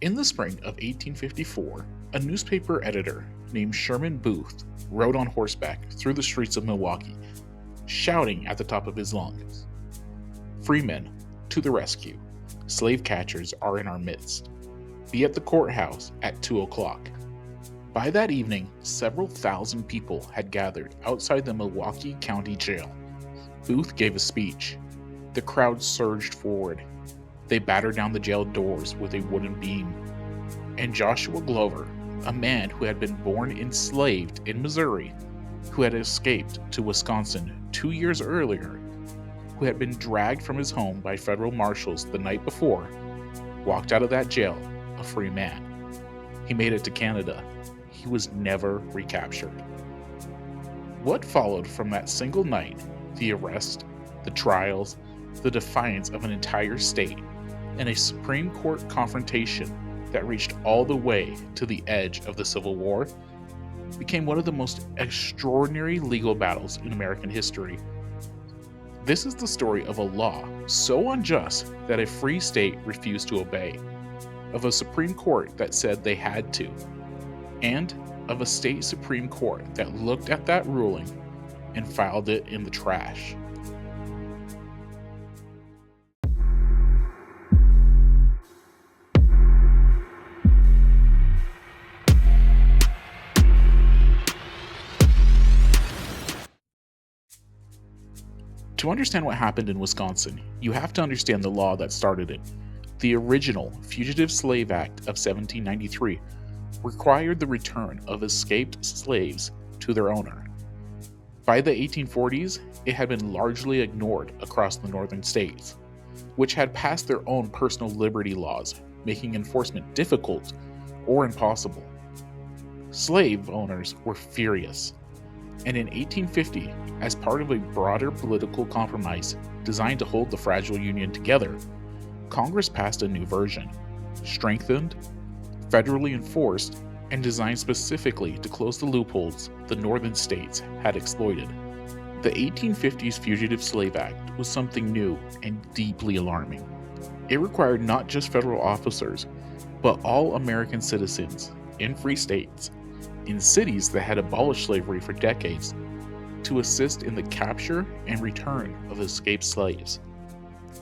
In the spring of 1854, a newspaper editor named Sherman Booth rode on horseback through the streets of Milwaukee, shouting at the top of his lungs, "Freemen, to the rescue! Slave catchers are in our midst. Be at the courthouse at 2 o'clock." By that evening, several thousand people had gathered outside the Milwaukee County Jail. Booth gave a speech. The crowd surged forward. They battered down the jail doors with a wooden beam. And Joshua Glover, a man who had been born enslaved in Missouri, who had escaped to Wisconsin 2 years earlier, who had been dragged from his home by federal marshals the night before, walked out of that jail a free man. He made it to Canada. He was never recaptured. What followed from that single night, the arrest, the trials, the defiance of an entire state, and a Supreme Court confrontation that reached all the way to the edge of the Civil War, became one of the most extraordinary legal battles in American history. This is the story of a law so unjust that a free state refused to obey, of a Supreme Court that said they had to, and of a state Supreme Court that looked at that ruling and filed it in the trash. To understand what happened in Wisconsin, you have to understand the law that started it. The original Fugitive Slave Act of 1793 required the return of escaped slaves to their owner. By the 1840s, it had been largely ignored across the northern states, which had passed their own personal liberty laws, making enforcement difficult or impossible. Slave owners were furious, and in 1850, as part of a broader political compromise designed to hold the fragile Union together, Congress passed a new version, strengthened, federally enforced, and designed specifically to close the loopholes the northern states had exploited. The 1850s Fugitive Slave Act was something new and deeply alarming. It required not just federal officers, but all American citizens in free states, in cities that had abolished slavery for decades, to assist in the capture and return of escaped slaves.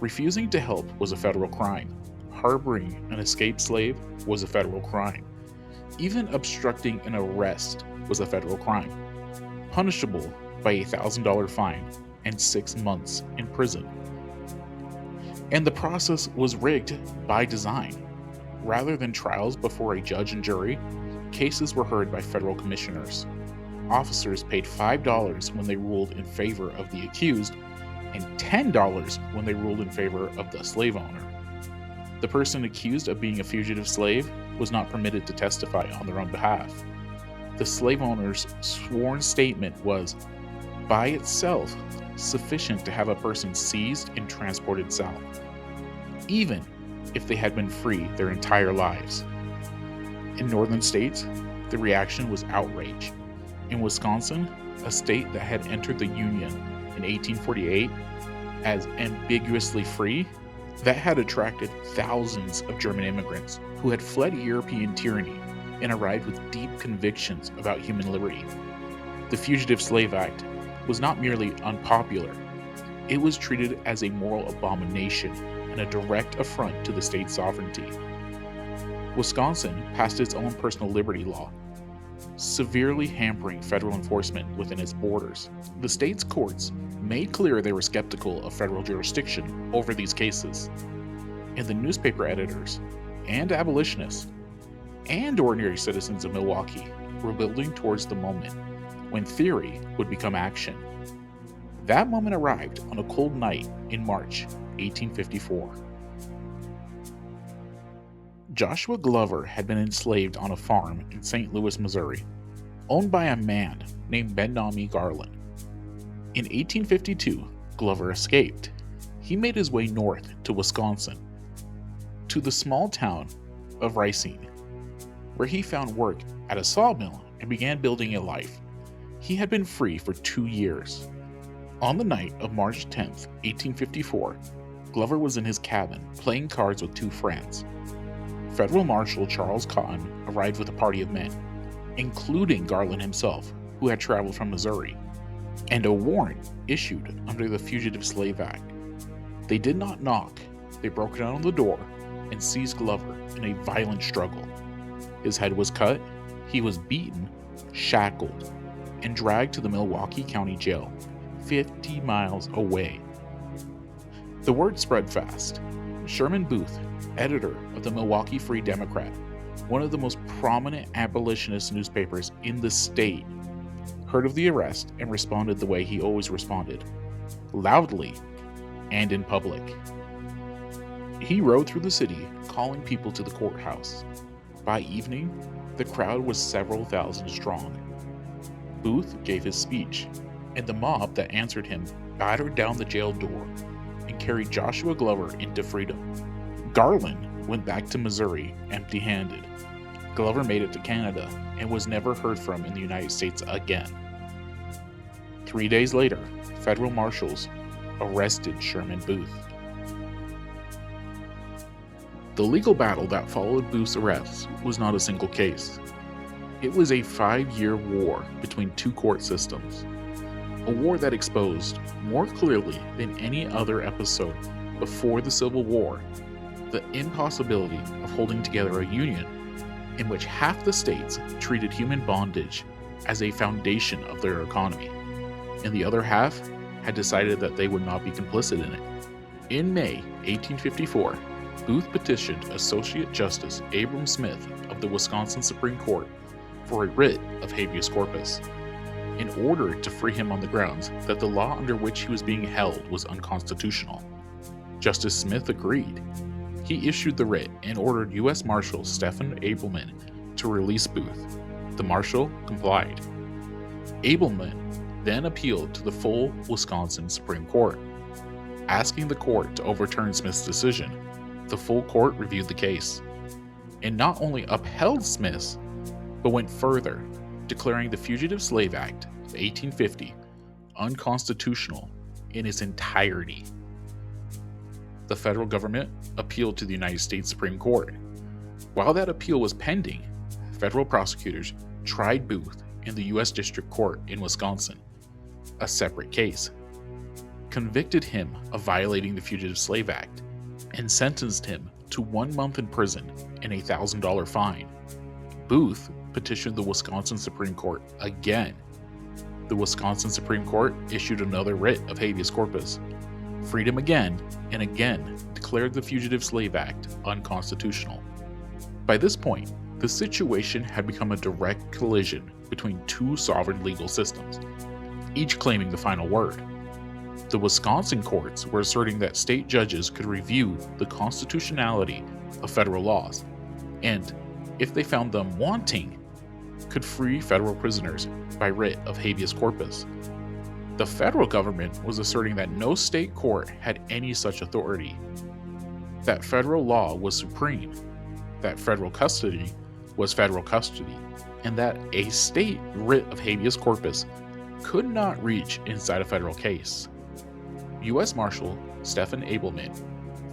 Refusing to help was a federal crime. Harboring an escaped slave was a federal crime. Even obstructing an arrest was a federal crime, punishable by a $1,000 fine and 6 months in prison. And the process was rigged by design. Rather than trials before a judge and jury, cases were heard by federal commissioners. Officers paid $5 when they ruled in favor of the accused, and $10 when they ruled in favor of the slave owner. The person accused of being a fugitive slave was not permitted to testify on their own behalf. The slave owner's sworn statement was, by itself, sufficient to have a person seized and transported south, even if they had been free their entire lives. In northern states, the reaction was outrage. In Wisconsin, a state that had entered the Union in 1848 as ambiguously free, that had attracted thousands of German immigrants who had fled European tyranny and arrived with deep convictions about human liberty. The Fugitive Slave Act was not merely unpopular, it was treated as a moral abomination and a direct affront to the state's sovereignty. Wisconsin passed its own personal liberty law, severely hampering federal enforcement within its borders. The state's courts made clear they were skeptical of federal jurisdiction over these cases, and the newspaper editors and abolitionists and ordinary citizens of Milwaukee were building towards the moment when theory would become action. That moment arrived on a cold night in March 1854. Joshua Glover had been enslaved on a farm in St. Louis, Missouri, owned by a man named Ben-Ami Garland. In 1852, Glover escaped. He made his way north to Wisconsin, to the small town of Racine, where he found work at a sawmill and began building a life. He had been free for 2 years. On the night of March 10th, 1854, Glover was in his cabin playing cards with 2 friends. Federal Marshal Charles Cotton arrived with a party of men, including Garland himself, who had traveled from Missouri, and a warrant issued under the Fugitive Slave Act. They did not knock, they broke down the door and seized Glover in a violent struggle. His head was cut, he was beaten, shackled, and dragged to the Milwaukee County Jail, 50 miles away. The word spread fast. Sherman Booth, editor of the Milwaukee Free Democrat, one of the most prominent abolitionist newspapers in the state, heard of the arrest and responded the way he always responded, loudly and in public. He rode through the city, calling people to the courthouse. By evening, the crowd was several thousand strong. Booth gave his speech, and the mob that answered him battered down the jail door and carried Joshua Glover into freedom. Garland went back to Missouri empty-handed. Glover made it to Canada and was never heard from in the United States again. 3 days later, federal marshals arrested Sherman Booth. The legal battle that followed Booth's arrest was not a single case. It was a 5-year war between two court systems. A war that exposed, more clearly than any other episode before the Civil War, the impossibility of holding together a union in which half the states treated human bondage as a foundation of their economy, and the other half had decided that they would not be complicit in it. In May 1854, Booth petitioned Associate Justice Abram Smith of the Wisconsin Supreme Court for a writ of habeas corpus, in order to free him on the grounds that the law under which he was being held was unconstitutional. Justice Smith agreed. He issued the writ and ordered U.S. Marshal Stephen Ableman to release Booth. The marshal complied. Ableman then appealed to the full Wisconsin Supreme Court, asking the court to overturn Smith's decision. The full court reviewed the case, and not only upheld Smith's, but went further, declaring the Fugitive Slave Act of 1850 unconstitutional in its entirety. The federal government appealed to the United States Supreme Court. While that appeal was pending, federal prosecutors tried Booth in the U.S. District Court in Wisconsin, a separate case, convicted him of violating the Fugitive Slave Act, and sentenced him to 1 month in prison and a $1,000 fine. Booth petitioned the Wisconsin Supreme Court again. The Wisconsin Supreme Court issued another writ of habeas corpus, freed him again, and again declared the Fugitive Slave Act unconstitutional. By this point, the situation had become a direct collision between two sovereign legal systems, each claiming the final word. The Wisconsin courts were asserting that state judges could review the constitutionality of federal laws, and, if they found them wanting, could free federal prisoners by writ of habeas corpus. The federal government was asserting that no state court had any such authority, that federal law was supreme, that federal custody was federal custody, and that a state writ of habeas corpus could not reach inside a federal case. U.S. Marshal Stephen Ableman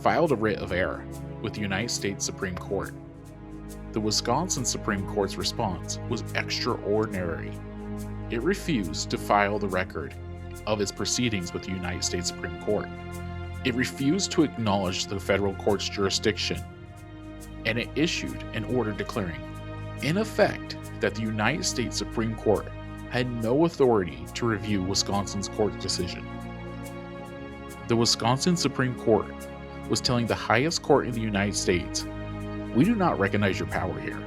filed a writ of error with the United States Supreme Court. The Wisconsin Supreme Court's response was extraordinary. It refused to file the record of its proceedings with the United States Supreme Court. It refused to acknowledge the federal court's jurisdiction, and it issued an order declaring, in effect, that the United States Supreme Court had no authority to review Wisconsin's court decision. The Wisconsin Supreme Court was telling the highest court in the United States, "We do not recognize your power here."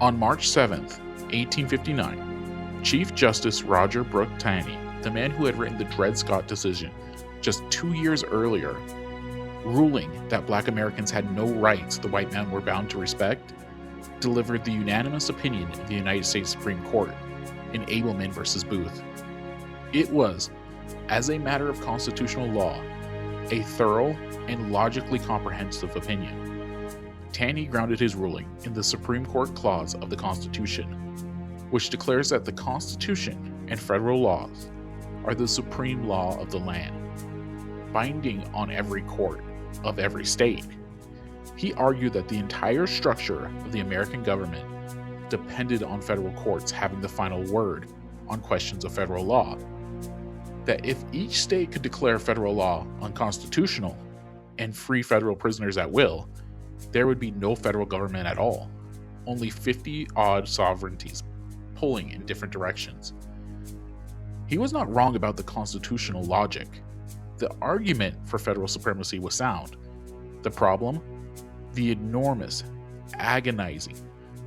On March 7, 1859, Chief Justice Roger Brooke Taney, the man who had written the Dred Scott decision just 2 years earlier, ruling that Black Americans had no rights the white men were bound to respect, delivered the unanimous opinion of the United States Supreme Court in Ableman v. Booth. It was, as a matter of constitutional law, a thorough and logically comprehensive opinion. Taney grounded his ruling in the Supreme Court clause of the Constitution, which declares that the Constitution and federal laws are the supreme law of the land, binding on every court of every state. He argued that the entire structure of the American government depended on federal courts having the final word on questions of federal law. That if each state could declare federal law unconstitutional and free federal prisoners at will, there would be no federal government at all, only 50-odd sovereignties pulling in different directions. He was not wrong about the constitutional logic. The argument for federal supremacy was sound. The problem? The enormous, agonizing,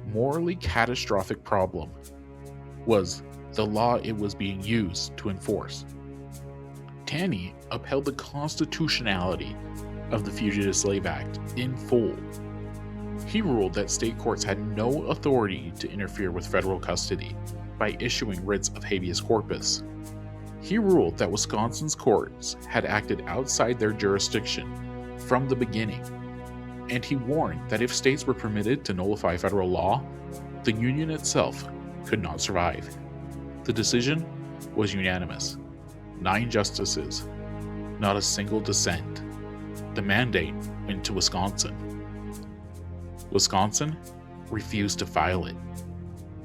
morally catastrophic problem was the law it was being used to enforce. Taney upheld the constitutionality of the Fugitive Slave Act in full. He ruled that state courts had no authority to interfere with federal custody by issuing writs of habeas corpus. He ruled that Wisconsin's courts had acted outside their jurisdiction from the beginning, and he warned that if states were permitted to nullify federal law, the Union itself could not survive. The decision was unanimous. 9 justices, not a single dissent. The mandate went to Wisconsin. Wisconsin refused to file it.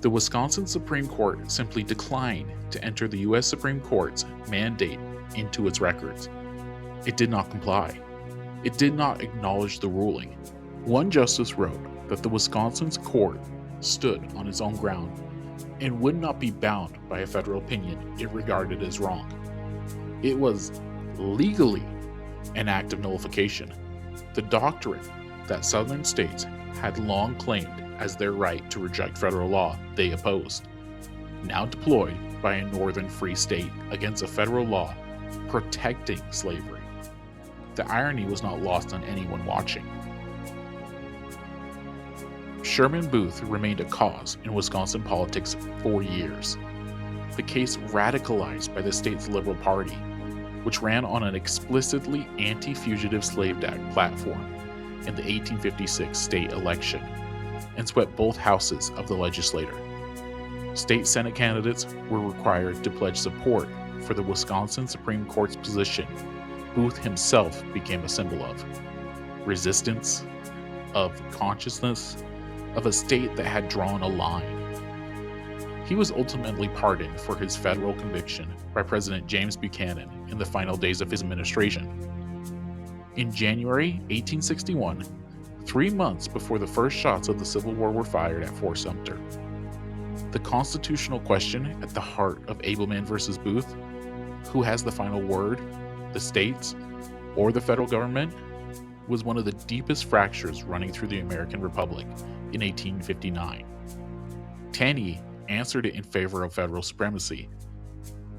The Wisconsin Supreme Court simply declined to enter the U.S. Supreme Court's mandate into its records. It did not comply. It did not acknowledge the ruling. One justice wrote that the Wisconsin's court stood on its own ground and would not be bound by a federal opinion it regarded as wrong. It was legally an act of nullification, the doctrine that southern states had long claimed as their right to reject federal law they opposed, now deployed by a northern free state against a federal law protecting slavery. The irony was not lost on anyone watching. Sherman Booth remained a cause in Wisconsin politics for years. The case radicalized by the state's Liberal Party, which ran on an explicitly anti-Fugitive Slave Act platform in the 1856 state election, and swept both houses of the legislature. State Senate candidates were required to pledge support for the Wisconsin Supreme Court's position Booth himself became a symbol of: resistance, of consciousness, of a state that had drawn a line. He was ultimately pardoned for his federal conviction by President James Buchanan in the final days of his administration. In January 1861, 3 months before the first shots of the Civil War were fired at Fort Sumter, the constitutional question at the heart of Ableman v. Booth, who has the final word, the states or the federal government, was one of the deepest fractures running through the American Republic in 1859. Taney answered it in favor of federal supremacy,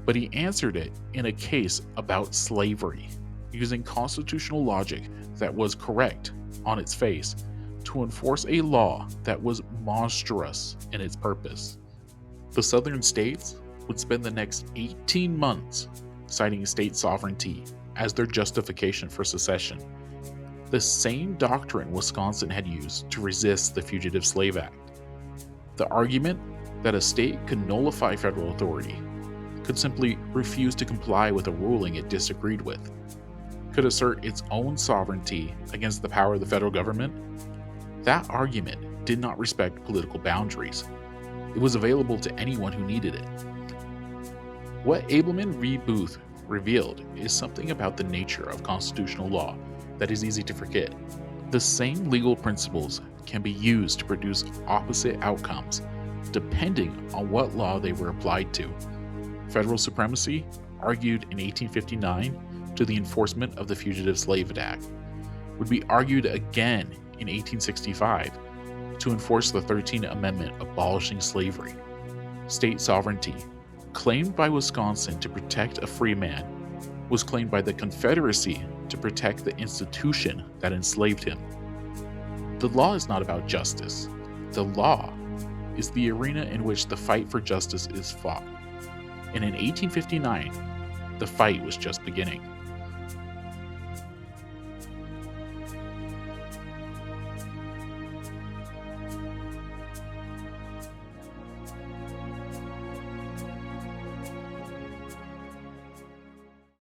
but he answered it in a case about slavery, using constitutional logic that was correct on its face to enforce a law that was monstrous in its purpose. The southern states would spend the next 18 months citing state sovereignty as their justification for secession, the same doctrine Wisconsin had used to resist the Fugitive Slave Act. The argument that a state could nullify federal authority, could simply refuse to comply with a ruling it disagreed with, could assert its own sovereignty against the power of the federal government, that argument did not respect political boundaries. It was available to anyone who needed it. What Ableman V Booth revealed is something about the nature of constitutional law that is easy to forget. The same legal principles can be used to produce opposite outcomes depending on what law they were applied to. Federal supremacy, argued in 1859 to the enforcement of the Fugitive Slave Act, would be argued again in 1865 to enforce the 13th Amendment abolishing slavery. State sovereignty, claimed by Wisconsin to protect a free man, was claimed by the Confederacy to protect the institution that enslaved him. The law is not about justice. The law is the arena in which the fight for justice is fought. And in 1859, the fight was just beginning.